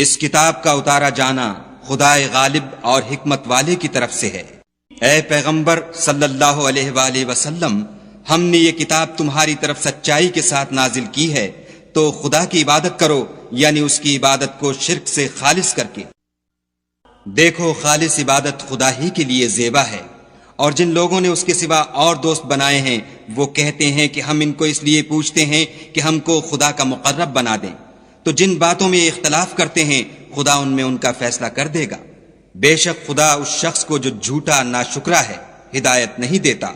اس کتاب کا اتارا جانا خدائے غالب اور حکمت والے کی طرف سے ہے۔ اے پیغمبر صلی اللہ علیہ وآلہ وسلم، ہم نے یہ کتاب تمہاری طرف سچائی کے ساتھ نازل کی ہے، تو خدا کی عبادت کرو، یعنی اس کی عبادت کو شرک سے خالص کر کے۔ دیکھو، خالص عبادت خدا ہی کے لیے زیبا ہے، اور جن لوگوں نے اس کے سوا اور دوست بنائے ہیں وہ کہتے ہیں کہ ہم ان کو اس لیے پوچھتے ہیں کہ ہم کو خدا کا مقرب بنا دیں، تو جن باتوں میں اختلاف کرتے ہیں خدا ان میں ان کا فیصلہ کر دے گا۔ بے شک خدا اس شخص کو جو جھوٹا ناشکرا ہے ہدایت نہیں دیتا۔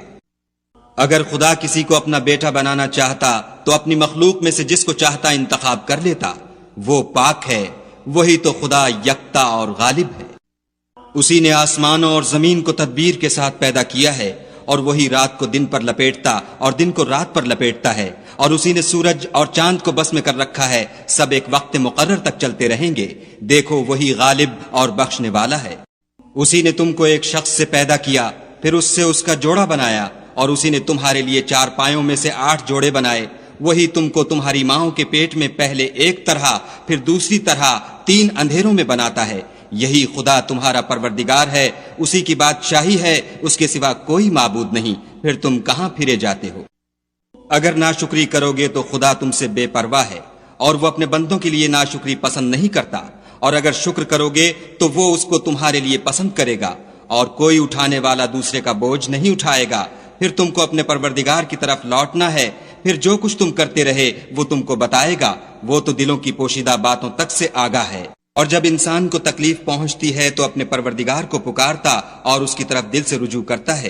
اگر خدا کسی کو اپنا بیٹا بنانا چاہتا تو اپنی مخلوق میں سے جس کو چاہتا انتخاب کر لیتا، وہ پاک ہے، وہی تو خدا یکتا اور غالب ہے۔ اسی نے آسمانوں اور زمین کو تدبیر کے ساتھ پیدا کیا ہے، اور وہی رات کو دن پر لپیٹتا اور دن کو رات پر لپیٹتا ہے، اور اسی نے سورج اور چاند کو بس میں کر رکھا ہے، سب ایک وقت مقرر تک چلتے رہیں گے۔ دیکھو، وہی غالب اور بخشنے والا ہے۔ اسی نے تم کو ایک شخص سے پیدا کیا، پھر اس سے اس کا جوڑا بنایا، اور اسی نے تمہارے لیے 4 پایوں میں سے 8 جوڑے بنائے۔ وہی تم کو تمہاری ماؤں کے پیٹ میں پہلے ایک طرح پھر دوسری طرح 3 اندھیروں میں بناتا ہے۔ یہی خدا تمہارا پروردگار ہے، اسی کی بادشاہی ہے، اس کے سوا کوئی معبود نہیں۔ پھر تم کہاں پھرے جاتے ہو؟ اگر ناشکری کرو گے تو خدا تم سے بے پرواہ ہے، اور وہ اپنے بندوں کے لیے ناشکری پسند نہیں کرتا، اور اگر شکر کرو گے تو وہ اس کو تمہارے لیے پسند کرے گا، اور کوئی اٹھانے والا دوسرے کا بوجھ نہیں اٹھائے گا۔ پھر تم کو اپنے پروردگار کی طرف لوٹنا ہے، پھر جو کچھ تم کرتے رہے وہ تم کو بتائے گا، وہ تو دلوں کی پوشیدہ باتوں تک سے آگاہ ہے۔ اور جب انسان کو تکلیف پہنچتی ہے تو اپنے پروردگار کو پکارتا اور اس کی طرف دل سے رجوع کرتا ہے۔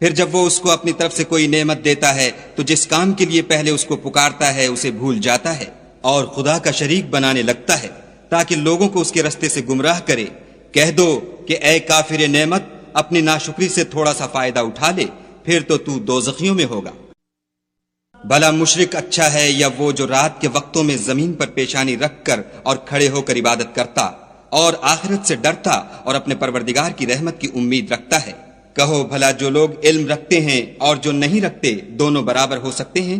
پھر جب وہ اس کو اپنی طرف سے کوئی نعمت دیتا ہے تو جس کام کے لیے پہلے اس کو پکارتا ہے اسے بھول جاتا ہے، اور خدا کا شریک بنانے لگتا ہے تاکہ لوگوں کو اس کے رستے سے گمراہ کرے۔ کہہ دو کہ اے کافر نعمت، اپنی ناشکری سے تھوڑا سا فائدہ اٹھا لے، پھر تو دوزخیوں میں ہوگا۔ بھلا مشرک اچھا ہے یا وہ جو رات کے وقتوں میں زمین پر پیشانی رکھ کر اور کھڑے ہو کر عبادت کرتا اور آخرت سے ڈرتا اور اپنے پروردگار کی رحمت کی امید رکھتا ہے؟ کہو بھلا جو لوگ علم رکھتے ہیں اور جو نہیں رکھتے دونوں برابر ہو سکتے ہیں؟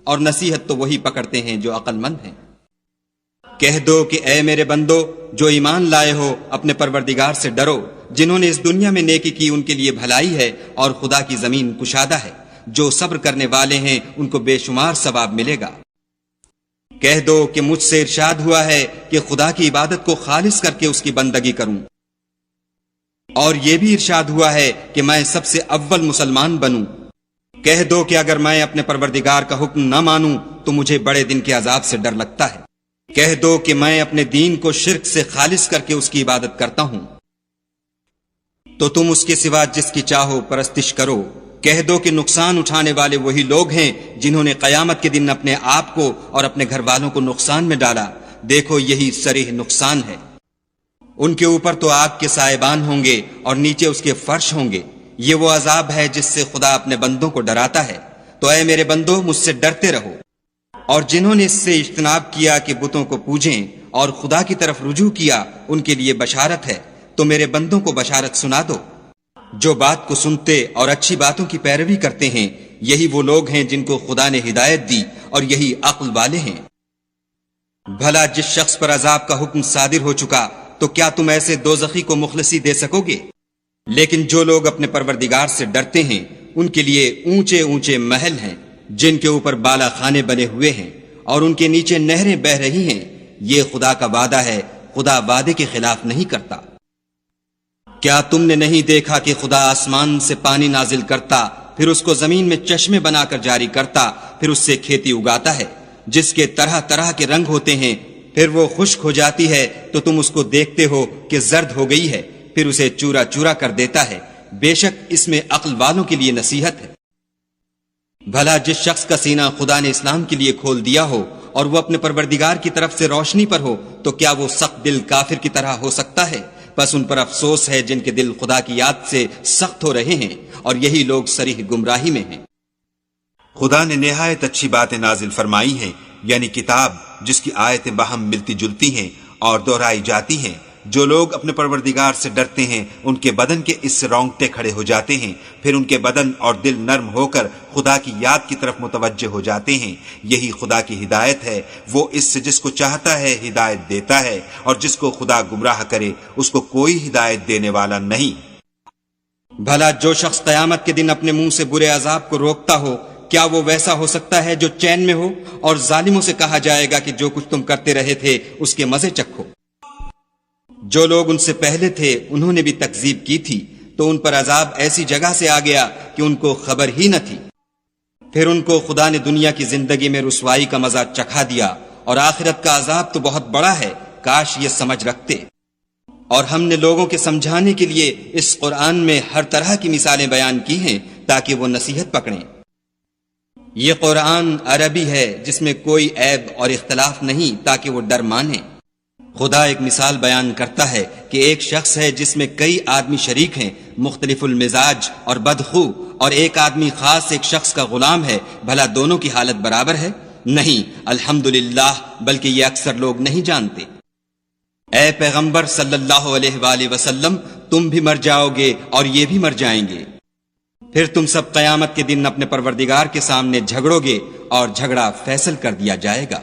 اور نصیحت تو وہی پکڑتے ہیں جو عقل مند ہیں۔ کہہ دو کہ اے میرے بندو جو ایمان لائے ہو، اپنے پروردگار سے ڈرو۔ جنہوں نے اس دنیا میں نیکی کی ان کے لیے بھلائی ہے، اور خدا کی زمین کشادہ ہے۔ جو صبر کرنے والے ہیں ان کو بے شمار ثواب ملے گا۔ کہہ دو کہ مجھ سے ارشاد ہوا ہے کہ خدا کی عبادت کو خالص کر کے اس کی بندگی کروں، اور یہ بھی ارشاد ہوا ہے کہ میں سب سے اول مسلمان بنوں۔ کہہ دو کہ اگر میں اپنے پروردگار کا حکم نہ مانوں تو مجھے بڑے دن کے عذاب سے ڈر لگتا ہے۔ کہہ دو کہ میں اپنے دین کو شرک سے خالص کر کے اس کی عبادت کرتا ہوں، تو تم اس کے سوا جس کی چاہو پرستش کرو۔ کہہ دو کہ نقصان اٹھانے والے وہی لوگ ہیں جنہوں نے قیامت کے دن اپنے آپ کو اور اپنے گھر والوں کو نقصان میں ڈالا۔ دیکھو، یہی صریح نقصان ہے۔ ان کے اوپر تو آگ کے سائبان ہوں گے اور نیچے اس کے فرش ہوں گے۔ یہ وہ عذاب ہے جس سے خدا اپنے بندوں کو ڈراتا ہے۔ تو اے میرے بندو، مجھ سے ڈرتے رہو۔ اور جنہوں نے اس سے اجتناب کیا کہ بتوں کو پوجیں اور خدا کی طرف رجوع کیا، ان کے لیے بشارت ہے۔ تو میرے بندوں کو بشارت سنا دو۔ جو بات کو سنتے اور اچھی باتوں کی پیروی کرتے ہیں، یہی وہ لوگ ہیں جن کو خدا نے ہدایت دی، اور یہی عقل والے ہیں۔ بھلا جس شخص پر عذاب کا حکم صادر ہو چکا، تو کیا تم ایسے دوزخی کو مخلصی دے سکو گے؟ لیکن جو لوگ اپنے پروردگار سے ڈرتے ہیں ان کے لیے اونچے اونچے محل ہیں، جن کے اوپر بالا خانے بنے ہوئے ہیں، اور ان کے نیچے نہریں بہ رہی ہیں۔ یہ خدا کا وعدہ ہے، خدا وعدے کے خلاف نہیں کرتا۔ کیا تم نے نہیں دیکھا کہ خدا آسمان سے پانی نازل کرتا، پھر اس کو زمین میں چشمے بنا کر جاری کرتا، پھر اس سے کھیتی اگاتا ہے جس کے طرح طرح کے رنگ ہوتے ہیں، پھر وہ خشک ہو جاتی ہے تو تم اس کو دیکھتے ہو کہ زرد ہو گئی ہے، پھر اسے چورا چورا کر دیتا ہے۔ بے شک اس میں عقل والوں کے لیے نصیحت ہے۔ بھلا جس شخص کا سینہ خدا نے اسلام کے لیے کھول دیا ہو اور وہ اپنے پروردگار کی طرف سے روشنی پر ہو، تو کیا وہ سخت دل کافر کی طرح ہو سکتا ہے؟ بس ان پر افسوس ہے جن کے دل خدا کی یاد سے سخت ہو رہے ہیں، اور یہی لوگ صریح گمراہی میں ہیں۔ خدا نے نہایت اچھی باتیں نازل فرمائی ہیں، یعنی کتاب جس کی آیتیں باہم ملتی جلتی ہیں اور دہرائی جاتی ہیں، جو لوگ اپنے پروردگار سے ڈرتے ہیں ان کے بدن کے اس سے رونگٹے کھڑے ہو جاتے ہیں، پھر ان کے بدن اور دل نرم ہو کر خدا کی یاد کی طرف متوجہ ہو جاتے ہیں۔ یہی خدا کی ہدایت ہے، وہ اس سے جس کو چاہتا ہے ہدایت دیتا ہے، اور جس کو خدا گمراہ کرے اس کو کوئی ہدایت دینے والا نہیں۔ بھلا جو شخص قیامت کے دن اپنے منہ سے برے عذاب کو روکتا ہو، کیا وہ ویسا ہو سکتا ہے جو چین میں ہو؟ اور ظالموں سے کہا جائے گا کہ جو کچھ تم کرتے رہے تھے اس کے مزے چکھو۔ جو لوگ ان سے پہلے تھے انہوں نے بھی تکذیب کی تھی، تو ان پر عذاب ایسی جگہ سے آ گیا کہ ان کو خبر ہی نہ تھی۔ پھر ان کو خدا نے دنیا کی زندگی میں رسوائی کا مزہ چکھا دیا، اور آخرت کا عذاب تو بہت بڑا ہے، کاش یہ سمجھ رکھتے۔ اور ہم نے لوگوں کے سمجھانے کے لیے اس قرآن میں ہر طرح کی مثالیں بیان کی ہیں تاکہ وہ نصیحت پکڑیں۔ یہ قرآن عربی ہے جس میں کوئی عیب اور اختلاف نہیں تاکہ وہ ڈر مانے۔ خدا ایک مثال بیان کرتا ہے کہ ایک شخص ہے جس میں کئی آدمی شریک ہیں، مختلف المزاج اور بدخو، اور ایک آدمی خاص ایک شخص کا غلام ہے، بھلا دونوں کی حالت برابر ہے؟ نہیں، الحمدللہ، بلکہ یہ اکثر لوگ نہیں جانتے۔ اے پیغمبر صلی اللہ علیہ وآلہ وسلم، تم بھی مر جاؤ گے اور یہ بھی مر جائیں گے، پھر تم سب قیامت کے دن اپنے پروردگار کے سامنے جھگڑو گے اور جھگڑا فیصل کر دیا جائے گا۔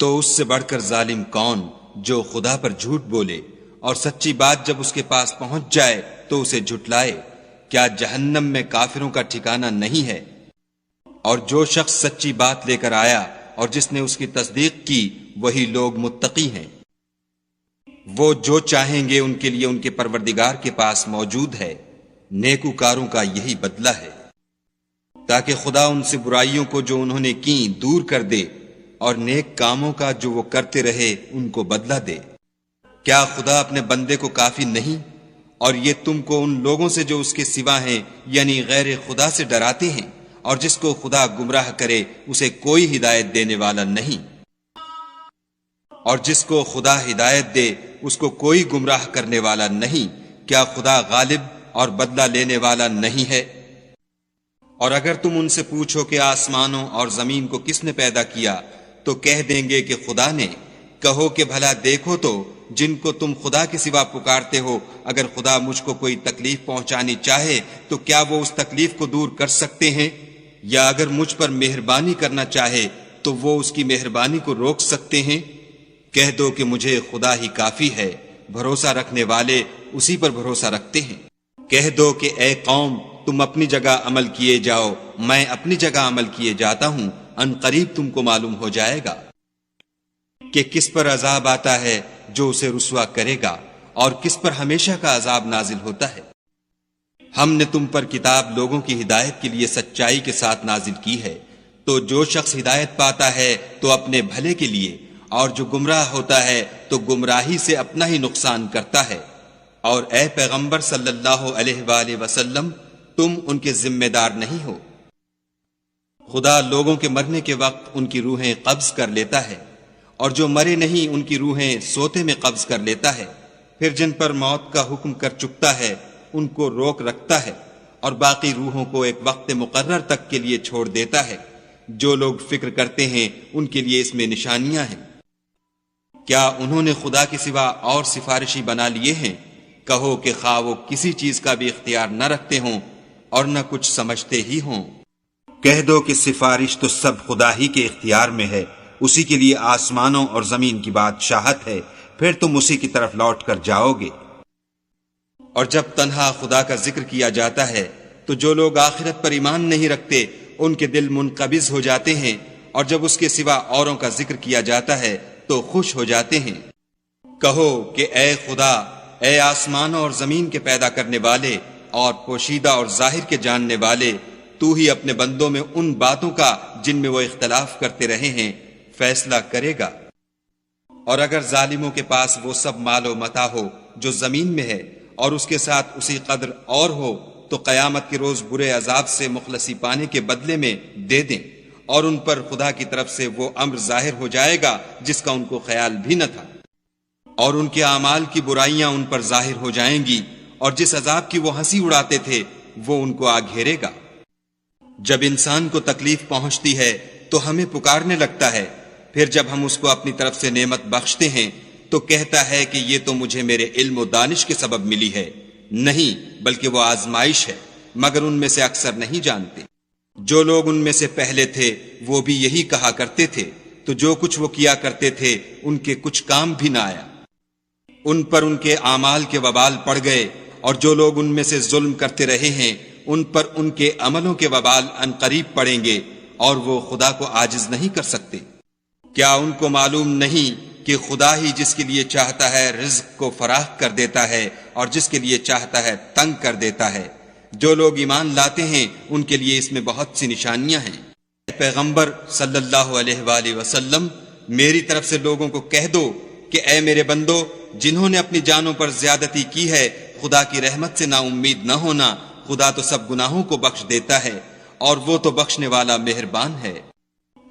تو اس سے بڑھ کر ظالم کون جو خدا پر جھوٹ بولے اور سچی بات جب اس کے پاس پہنچ جائے تو اسے جھٹلائے؟ کیا جہنم میں کافروں کا ٹھکانہ نہیں ہے؟ اور جو شخص سچی بات لے کر آیا اور جس نے اس کی تصدیق کی، وہی لوگ متقی ہیں۔ وہ جو چاہیں گے ان کے لیے ان کے پروردگار کے پاس موجود ہے، نیکوکاروں کا یہی بدلہ ہے، تاکہ خدا ان سے برائیوں کو جو انہوں نے کی دور کر دے، اور نیک کاموں کا جو وہ کرتے رہے ان کو بدلہ دے۔ کیا خدا اپنے بندے کو کافی نہیں؟ اور یہ تم کو ان لوگوں سے جو اس کے سوا ہیں یعنی غیر خدا سے ڈراتے ہیں، اور جس کو خدا گمراہ کرے اسے کوئی ہدایت دینے والا نہیں، اور جس کو خدا ہدایت دے اس کو کوئی گمراہ کرنے والا نہیں۔ کیا خدا غالب اور بدلہ لینے والا نہیں ہے؟ اور اگر تم ان سے پوچھو کہ آسمانوں اور زمین کو کس نے پیدا کیا، تو کہہ دیں گے کہ خدا نے۔ کہو کہ بھلا دیکھو تو جن کو تم خدا کے سوا پکارتے ہو، اگر خدا مجھ کو کوئی تکلیف پہنچانی چاہے تو کیا وہ اس تکلیف کو دور کر سکتے ہیں؟ یا اگر مجھ پر مہربانی کرنا چاہے تو وہ اس کی مہربانی کو روک سکتے ہیں؟ کہہ دو کہ مجھے خدا ہی کافی ہے، بھروسہ رکھنے والے اسی پر بھروسہ رکھتے ہیں۔ کہہ دو کہ اے قوم، تم اپنی جگہ عمل کیے جاؤ، میں اپنی جگہ عمل کیے جاتا ہوں، ان قریب تم کو معلوم ہو جائے گا کہ کس پر عذاب آتا ہے جو اسے رسوا کرے گا، اور کس پر ہمیشہ کا عذاب نازل ہوتا ہے۔ ہم نے تم پر کتاب لوگوں کی ہدایت کے لیے سچائی کے ساتھ نازل کی ہے، تو جو شخص ہدایت پاتا ہے تو اپنے بھلے کے لیے، اور جو گمراہ ہوتا ہے تو گمراہی سے اپنا ہی نقصان کرتا ہے۔ اور اے پیغمبر صلی اللہ علیہ وآلہ وسلم، تم ان کے ذمہ دار نہیں ہو۔ خدا لوگوں کے مرنے کے وقت ان کی روحیں قبض کر لیتا ہے، اور جو مرے نہیں ان کی روحیں سوتے میں قبض کر لیتا ہے، پھر جن پر موت کا حکم کر چکتا ہے ان کو روک رکھتا ہے، اور باقی روحوں کو ایک وقت مقرر تک کے لیے چھوڑ دیتا ہے۔ جو لوگ فکر کرتے ہیں ان کے لیے اس میں نشانیاں ہیں۔ کیا انہوں نے خدا کے سوا اور سفارشی بنا لیے ہیں؟ کہو کہ خواہ وہ کسی چیز کا بھی اختیار نہ رکھتے ہوں اور نہ کچھ سمجھتے ہی ہوں۔ کہہ دو کہ سفارش تو سب خدا ہی کے اختیار میں ہے، اسی کے لیے آسمانوں اور زمین کی بادشاہت ہے، پھر تم اسی کی طرف لوٹ کر جاؤ گے۔ اور جب تنہا خدا کا ذکر کیا جاتا ہے تو جو لوگ آخرت پر ایمان نہیں رکھتے ان کے دل منقبض ہو جاتے ہیں، اور جب اس کے سوا اوروں کا ذکر کیا جاتا ہے تو خوش ہو جاتے ہیں۔ کہو کہ اے خدا، اے آسمانوں اور زمین کے پیدا کرنے والے اور پوشیدہ اور ظاہر کے جاننے والے، تو ہی اپنے بندوں میں ان باتوں کا جن میں وہ اختلاف کرتے رہے ہیں فیصلہ کرے گا۔ اور اگر ظالموں کے پاس وہ سب مال و متاع ہو جو زمین میں ہے، اور اس کے ساتھ اسی قدر اور ہو، تو قیامت کے روز برے عذاب سے مخلصی پانے کے بدلے میں دے دیں، اور ان پر خدا کی طرف سے وہ امر ظاہر ہو جائے گا جس کا ان کو خیال بھی نہ تھا، اور ان کے اعمال کی برائیاں ان پر ظاہر ہو جائیں گی، اور جس عذاب کی وہ ہنسی اڑاتے تھے وہ ان کو آ گھیرے گا۔ جب انسان کو تکلیف پہنچتی ہے تو ہمیں پکارنے لگتا ہے، پھر جب ہم اس کو اپنی طرف سے نعمت بخشتے ہیں تو کہتا ہے کہ یہ تو مجھے میرے علم و دانش کے سبب ملی ہے، نہیں بلکہ وہ آزمائش ہے، مگر ان میں سے اکثر نہیں جانتے۔ جو لوگ ان میں سے پہلے تھے وہ بھی یہی کہا کرتے تھے، تو جو کچھ وہ کیا کرتے تھے ان کے کچھ کام بھی نہ آیا، ان پر ان کے اعمال کے وبال پڑ گئے، اور جو لوگ ان میں سے ظلم کرتے رہے ہیں ان پر ان کے عملوں کے وبال عنقریب پڑیں گے، اور وہ خدا کو عاجز نہیں کر سکتے۔ کیا ان کو معلوم نہیں کہ خدا ہی جس کے لیے چاہتا ہے رزق کو فراخ کر دیتا ہے اور جس کے لیے چاہتا ہے تنگ کر دیتا ہے؟ جو لوگ ایمان لاتے ہیں ان کے لیے اس میں بہت سی نشانیاں ہیں۔ اے پیغمبر صلی اللہ علیہ وآلہ وسلم، میری طرف سے لوگوں کو کہہ دو کہ اے میرے بندو، جنہوں نے اپنی جانوں پر زیادتی کی ہے خدا کی رحمت سے نا امید نہ ہونا، خدا تو سب گناہوں کو بخش دیتا ہے اور وہ تو بخشنے والا مہربان ہے۔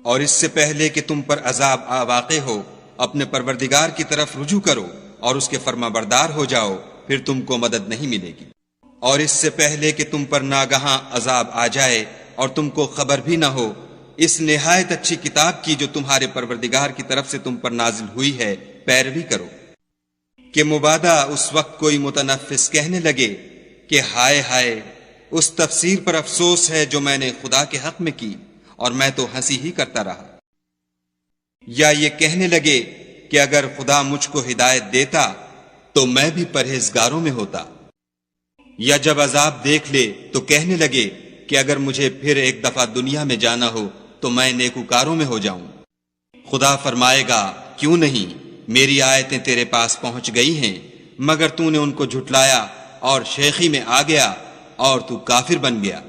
اور اس سے پہلے کہ تم پر عذاب واقع ہو، اپنے پروردگار کی طرف رجوع کرو اور اس کے فرما بردار ہو جاؤ، پھر تم کو مدد نہیں ملے گی۔ اور اس سے پہلے کہ تم پر ناگہاں عذاب آ جائے اور تم کو خبر بھی نہ ہو، اس نہایت اچھی کتاب کی جو تمہارے پروردگار کی طرف سے تم پر نازل ہوئی ہے پیروی کرو، کہ مبادا اس وقت کوئی متنفس کہنے لگے کہ ہائے ہائے، اس تفسیر پر افسوس ہے جو میں نے خدا کے حق میں کی، اور میں تو ہنسی ہی کرتا رہا۔ یا یہ کہنے لگے کہ اگر خدا مجھ کو ہدایت دیتا تو میں بھی پرہیزگاروں میں ہوتا۔ یا جب عذاب دیکھ لے تو کہنے لگے کہ اگر مجھے پھر ایک دفعہ دنیا میں جانا ہو تو میں نیکوکاروں میں ہو جاؤں۔ خدا فرمائے گا، کیوں نہیں، میری آیتیں تیرے پاس پہنچ گئی ہیں، مگر تو نے ان کو جھٹلایا اور شیخی میں آ گیا اور تو کافر بن گیا۔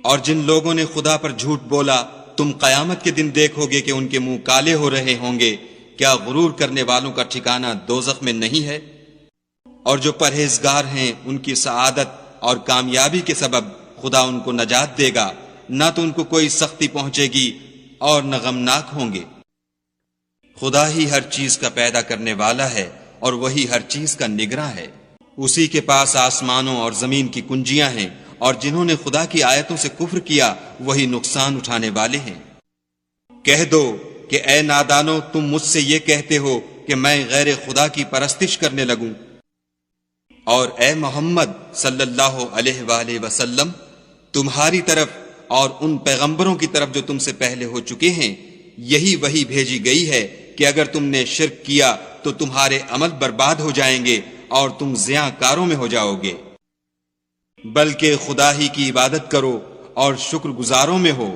اور جن لوگوں نے خدا پر جھوٹ بولا تم قیامت کے دن دیکھو گے کہ ان کے منہ کالے ہو رہے ہوں گے۔ کیا غرور کرنے والوں کا ٹھکانہ دوزخ میں نہیں ہے؟ اور جو پرہیزگار ہیں ان کی سعادت اور کامیابی کے سبب خدا ان کو نجات دے گا، نہ تو ان کو کوئی سختی پہنچے گی اور نہ غمناک ہوں گے۔ خدا ہی ہر چیز کا پیدا کرنے والا ہے اور وہی ہر چیز کا نگراں ہے۔ اسی کے پاس آسمانوں اور زمین کی کنجیاں ہیں، اور جنہوں نے خدا کی آیتوں سے کفر کیا وہی نقصان اٹھانے والے ہیں۔ کہہ دو کہ اے نادانو، تم مجھ سے یہ کہتے ہو کہ میں غیر خدا کی پرستش کرنے لگوں، اور اے محمد صلی اللہ علیہ وآلہ وسلم، تمہاری طرف اور ان پیغمبروں کی طرف جو تم سے پہلے ہو چکے ہیں یہی وحی بھیجی گئی ہے کہ اگر تم نے شرک کیا تو تمہارے عمل برباد ہو جائیں گے اور تم زیاں کاروں میں ہو جاؤ گے، بلکہ خدا ہی کی عبادت کرو اور شکر گزاروں میں ہو۔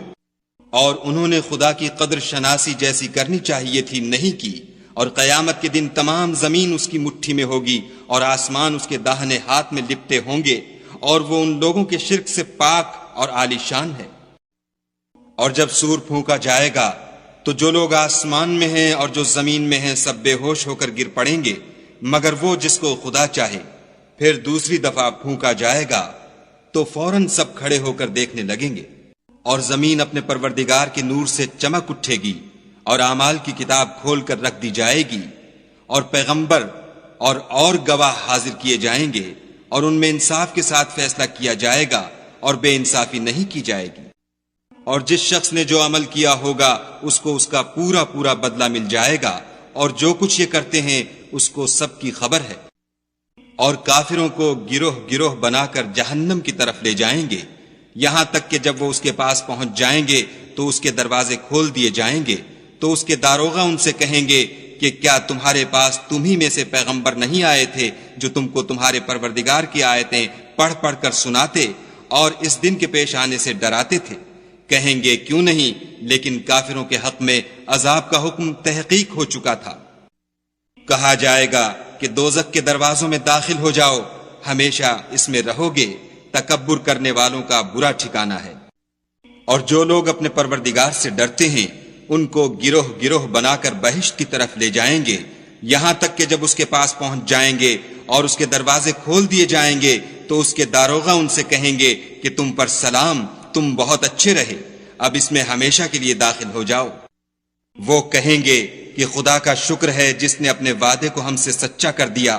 اور انہوں نے خدا کی قدر شناسی جیسی کرنی چاہیے تھی نہیں کی، اور قیامت کے دن تمام زمین اس کی مٹھی میں ہوگی اور آسمان اس کے داہنے ہاتھ میں لپٹے ہوں گے، اور وہ ان لوگوں کے شرک سے پاک اور عالی شان ہے۔ اور جب سور پھونکا جائے گا تو جو لوگ آسمان میں ہیں اور جو زمین میں ہیں سب بے ہوش ہو کر گر پڑیں گے، مگر وہ جس کو خدا چاہے۔ پھر دوسری دفعہ پھونکا جائے گا تو فوراً سب کھڑے ہو کر دیکھنے لگیں گے، اور زمین اپنے پروردگار کے نور سے چمک اٹھے گی، اور اعمال کی کتاب کھول کر رکھ دی جائے گی، اور پیغمبر اور گواہ حاضر کیے جائیں گے، اور ان میں انصاف کے ساتھ فیصلہ کیا جائے گا اور بے انصافی نہیں کی جائے گی۔ اور جس شخص نے جو عمل کیا ہوگا اس کو اس کا پورا پورا بدلہ مل جائے گا، اور جو کچھ یہ کرتے ہیں اس کو سب کی خبر ہے۔ اور کافروں کو گروہ گروہ بنا کر جہنم کی طرف لے جائیں گے، یہاں تک کہ جب وہ اس کے پاس پہنچ جائیں گے تو اس کے دروازے کھول دیے جائیں گے، تو اس کے داروغہ ان سے کہیں گے کہ کیا تمہارے پاس تم ہی میں سے پیغمبر نہیں آئے تھے جو تم کو تمہارے پروردگار کی آیتیں پڑھ پڑھ کر سناتے اور اس دن کے پیش آنے سے ڈراتے تھے؟ کہیں گے کیوں نہیں، لیکن کافروں کے حق میں عذاب کا حکم تحقیق ہو چکا تھا۔ کہا جائے گا کہ دوزخ کے دروازوں میں داخل ہو جاؤ، ہمیشہ اس میں رہو گے، تکبر کرنے والوں کا برا ٹھکانہ ہے۔ اور جو لوگ اپنے پروردگار سے ڈرتے ہیں ان کو گروہ گروہ بنا کر بہشت کی طرف لے جائیں گے، یہاں تک کہ جب اس کے پاس پہنچ جائیں گے اور اس کے دروازے کھول دیے جائیں گے تو اس کے داروغہ ان سے کہیں گے کہ تم پر سلام، تم بہت اچھے رہے، اب اس میں ہمیشہ کے لیے داخل ہو جاؤ۔ وہ کہیں گے کہ خدا کا شکر ہے جس نے اپنے وعدے کو ہم سے سچا کر دیا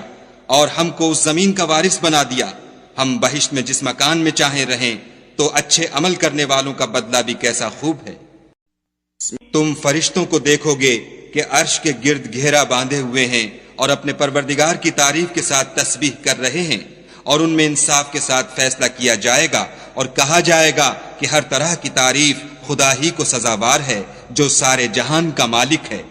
اور ہم کو اس زمین کا وارث بنا دیا، ہم بہشت میں جس مکان میں چاہیں رہیں، تو اچھے عمل کرنے والوں کا بدلہ بھی کیسا خوب ہے۔ تم فرشتوں کو دیکھو گے کہ کہ عرش کے گرد گھیرا باندھے ہوئے ہیں اور اپنے پروردگار کی تعریف کے ساتھ تسبیح کر رہے ہیں، اور ان میں انصاف کے ساتھ فیصلہ کیا جائے گا اور کہا جائے گا کہ ہر طرح کی تعریف خدا ہی کو سزاوار ہے جو سارے جہان کا مالک ہے۔